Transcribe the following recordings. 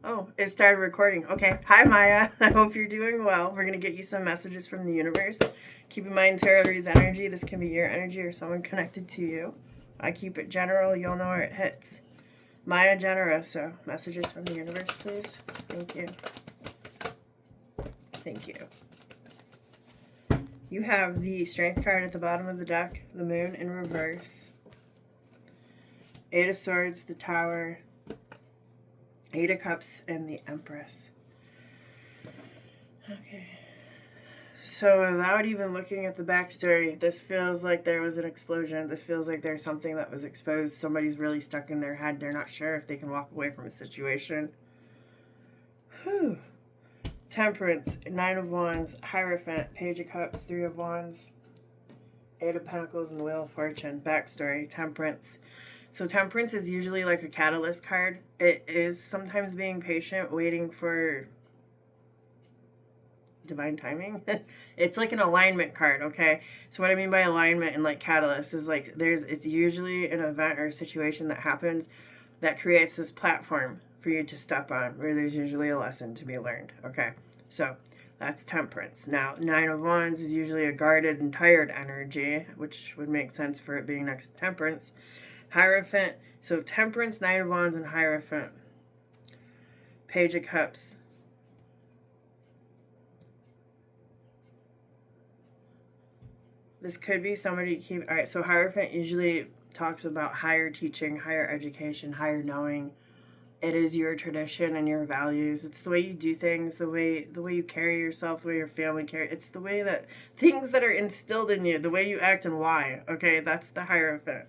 Oh, it started recording. Okay. Hi, Maya. I hope you're doing well. We're going to get you some messages from the universe. Keep in mind, Tarot's energy. This can be your energy or someone connected to you. I keep it general. You'll know where it hits. Maya Generoso. Messages from the universe, please. Thank you. Thank you. You have the Strength card at the bottom of the deck. The Moon in reverse. Eight of Swords, the Tower, Eight of Cups, and the Empress. Okay. So without even looking at the backstory, this feels like there was an explosion. This feels like there's something that was exposed. Somebody's really stuck in their head. They're not sure if they can walk away from a situation. Whew. Temperance, Nine of Wands, Hierophant, Page of Cups, Three of Wands, Eight of Pentacles, and the Wheel of Fortune. Backstory, Temperance. So Temperance is usually like a catalyst card. It is sometimes being patient, waiting for divine timing. It's like an alignment card, okay? So what I mean by alignment and like catalyst is like it's usually an event or a situation that happens that creates this platform for you to step on where there's usually a lesson to be learned, okay? So that's Temperance. Now, Nine of Wands is usually a guarded and tired energy, which would make sense for it being next to Temperance. Hierophant, so Temperance, Nine of Wands, and Hierophant. Page of Cups. This could be somebody all right, so Hierophant usually talks about higher teaching, higher education, higher knowing. It is your tradition and your values. It's the way you do things, the way you carry yourself, the way your family carry. It's the way that things that are instilled in you, the way you act and why. Okay, that's the Hierophant.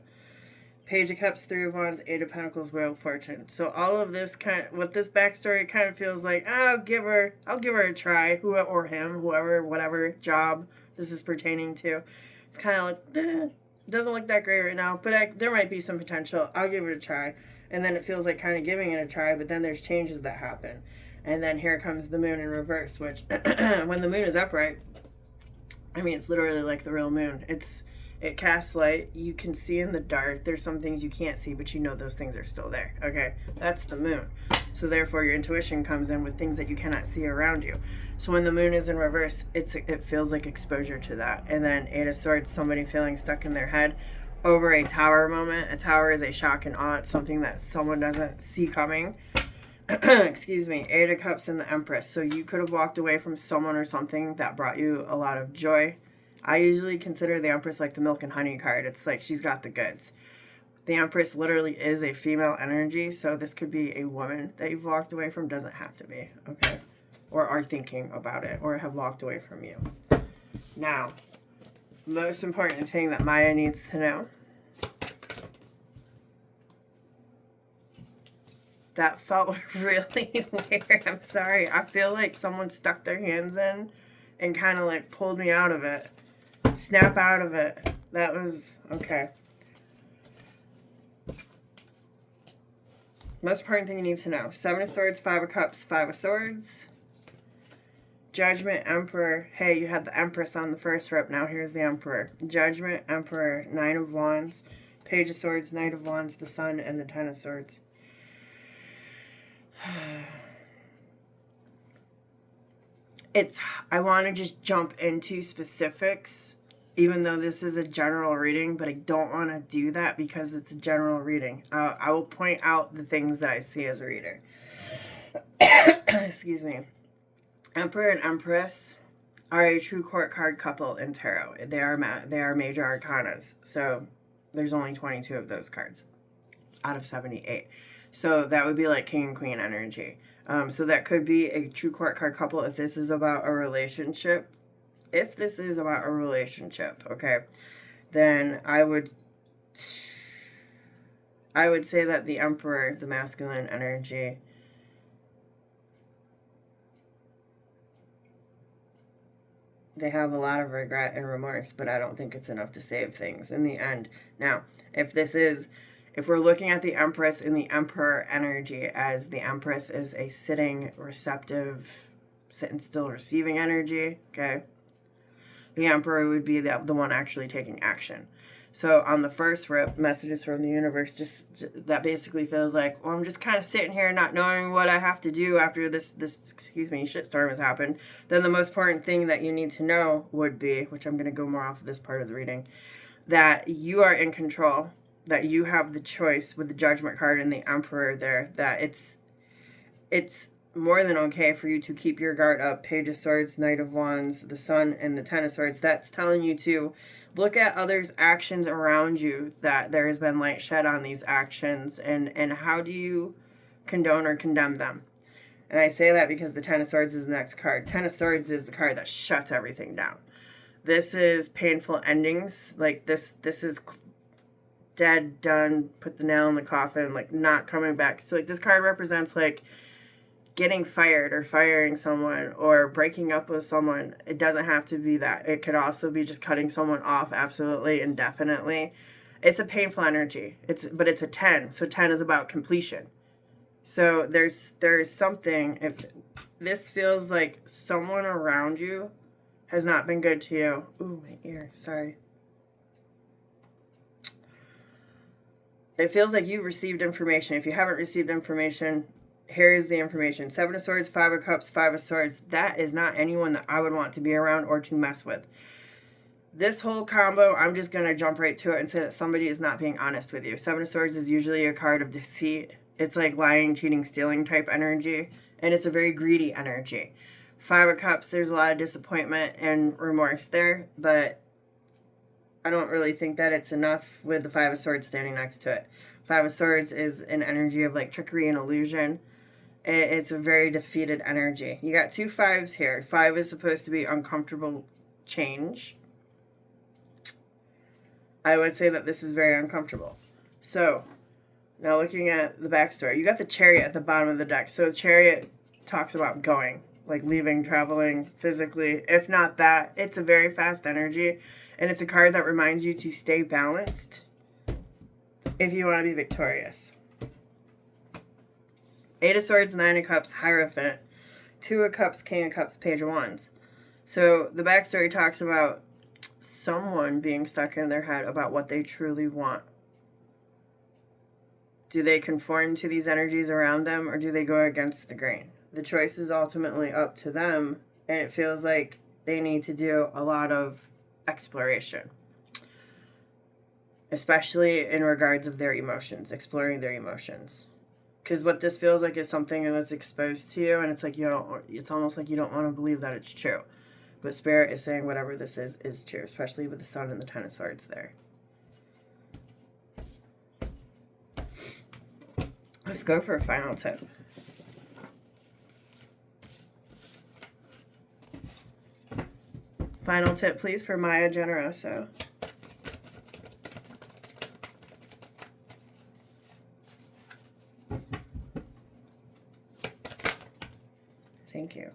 Page of Cups, Three of Wands, Eight of Pentacles, Wheel of Fortune. So all of this with this backstory kind of feels like, I'll give her a try, or him, whoever, whatever job this is pertaining to. It's kind of like, doesn't look that great right now, but there might be some potential. I'll give it a try. And then it feels like kind of giving it a try, but then there's changes that happen. And then here comes the Moon in reverse, which when the Moon is upright, I mean, it's literally like the real moon. It casts light. You can see in the dark. There's some things you can't see, but you know those things are still there. Okay, that's the moon. So therefore, your intuition comes in with things that you cannot see around you. So when the moon is in reverse, it feels like exposure to that. And then Eight of Swords, somebody feeling stuck in their head over a tower moment. A tower is a shock and awe. It's something that someone doesn't see coming. Excuse me. Eight of Cups and the Empress. So you could have walked away from someone or something that brought you a lot of joy. I usually consider the Empress like the milk and honey card. It's like she's got the goods. The Empress literally is a female energy, so this could be a woman that you've walked away from. Doesn't have to be, okay? Or are thinking about it, or have walked away from you. Now, most important thing that Maya needs to know. That felt really weird. I'm sorry. I feel like someone stuck their hands in and kind of like pulled me out of it. Snap out of it. That was okay. Most important thing you need to know. Seven of Swords, Five of Cups, Five of Swords. Judgment, Emperor. Hey, you had the Empress on the first rep. Now here's the Emperor. Judgment, Emperor, Nine of Wands, Page of Swords, Knight of Wands, the Sun, and the Ten of Swords. I want to just jump into specifics, even though this is a general reading, but I don't want to do that because it's a general reading. I will point out the things that I see as a reader. Excuse me. Emperor and Empress are a true court card couple in tarot. They are major arcanas, so there's only 22 of those cards out of 78. So that would be like King and Queen energy. So that could be a true court card couple if this is about a relationship. If this is about a relationship, okay, then I would say that the Emperor, the masculine energy, they have a lot of regret and remorse, but I don't think it's enough to save things in the end. Now, if we're looking at the Empress in the Emperor energy, as the Empress is a sitting, receptive, sitting still, receiving energy, okay, the Emperor would be the one actually taking action. So on the first rip, messages from the universe, just that basically feels like, well, I'm just kind of sitting here not knowing what I have to do after this shitstorm has happened. Then the most important thing that you need to know would be, which I'm going to go more off of this part of the reading, that you are in control, that you have the choice with the Judgment card and the Emperor there, that it's more than okay for you to keep your guard up. Page of Swords, Knight of Wands, the Sun, and the Ten of Swords. That's telling you to look at others' actions around you, that there has been light shed on these actions, and how do you condone or condemn them. And I say that because the Ten of Swords is the next card. Ten of Swords is the card that shuts everything down. This is painful endings. Like this is dead, done, put the nail in the coffin, like not coming back. So like this card represents like getting fired or firing someone or breaking up with someone. It doesn't have to be that. It could also be just cutting someone off absolutely indefinitely. It's a painful energy. But it's a 10. So 10 is about completion. So there's something, if this feels like someone around you has not been good to you. Ooh, my ear, sorry. It feels like you've received information. If you haven't received information, here is the information. 7 of Swords, 5 of Cups, 5 of Swords. That is not anyone that I would want to be around or to mess with. This whole combo, I'm just going to jump right to it and say that somebody is not being honest with you. 7 of Swords is usually a card of deceit. It's like lying, cheating, stealing type energy. And it's a very greedy energy. 5 of Cups, there's a lot of disappointment and remorse there. But I don't really think that it's enough with the 5 of Swords standing next to it. 5 of Swords is an energy of like trickery and illusion. It's a very defeated energy. You got 2 5s here. 5 is supposed to be uncomfortable change. I would say that this is very uncomfortable. So, now looking at the backstory. You got the Chariot at the bottom of the deck. So, the Chariot talks about going. Like leaving, traveling, physically. If not that, it's a very fast energy. And it's a card that reminds you to stay balanced if you want to be victorious. 8 of Swords, 9 of Cups, Hierophant. 2 of Cups, King of Cups, Page of Wands. So the backstory talks about someone being stuck in their head about what they truly want. Do they conform to these energies around them, or do they go against the grain? The choice is ultimately up to them, and it feels like they need to do a lot of exploration. Especially in regards of their emotions, exploring their emotions. Because what this feels like is something that was exposed to you, and it's like it's almost like you don't want to believe that it's true. But Spirit is saying whatever this is true, especially with the Sun and the Ten of Swords there. Let's go for a final tip. Final tip, please, for Maya Generoso. Thank you.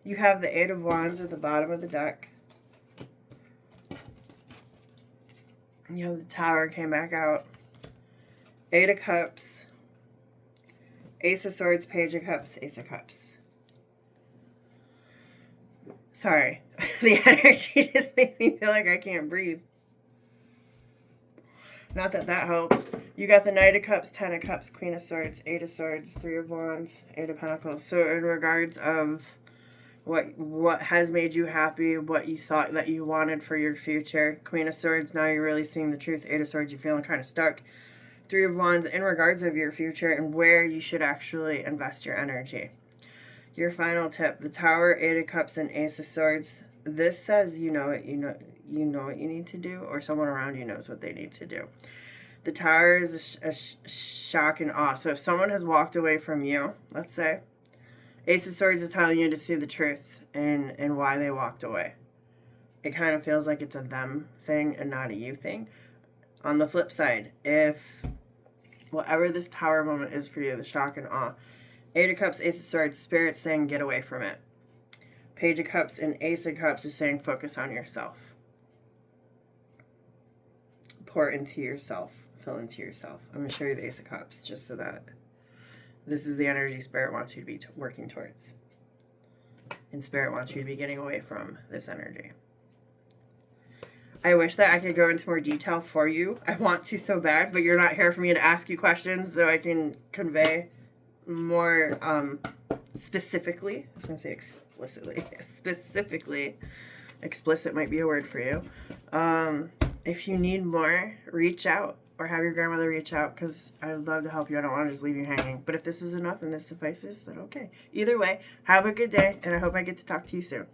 You have the 8 of Wands at the bottom of the deck. You have the Tower came back out. 8 of Cups. Ace of Swords, Page of Cups, Ace of Cups. Sorry. The energy just makes me feel like I can't breathe. Not that that helps. You got the Knight of Cups, 10 of Cups, Queen of Swords, 8 of Swords, 3 of Wands, 8 of Pentacles. So in regards of what has made you happy, what you thought that you wanted for your future. Queen of Swords, now you're really seeing the truth. 8 of Swords, you're feeling kind of stuck. 3 of Wands, in regards of your future and where you should actually invest your energy. Your final tip, the Tower, 8 of Cups, and Ace of Swords. This says you know what you need to do, or someone around you knows what they need to do. The Tower is a shock and awe. So if someone has walked away from you, let's say, Ace of Swords is telling you to see the truth and why they walked away. It kind of feels like it's a them thing and not a you thing. On the flip side, if whatever this Tower moment is for you, the shock and awe, 8 of Cups, Ace of Swords, Spirit's saying get away from it. Page of Cups and Ace of Cups is saying focus on yourself. Pour into yourself. Fill into yourself. I'm going to show you the Ace of Cups just so that this is the energy Spirit wants you to be working towards. And Spirit wants you to be getting away from this energy. I wish that I could go into more detail for you. I want to so bad, but you're not here for me to ask you questions so I can convey more specifically. I was going to say explicitly. Specifically. Explicit might be a word for you. If you need more, reach out or have your grandmother reach out because I would love to help you. I don't want to just leave you hanging. But if this is enough and this suffices, then okay. Either way, have a good day, and I hope I get to talk to you soon.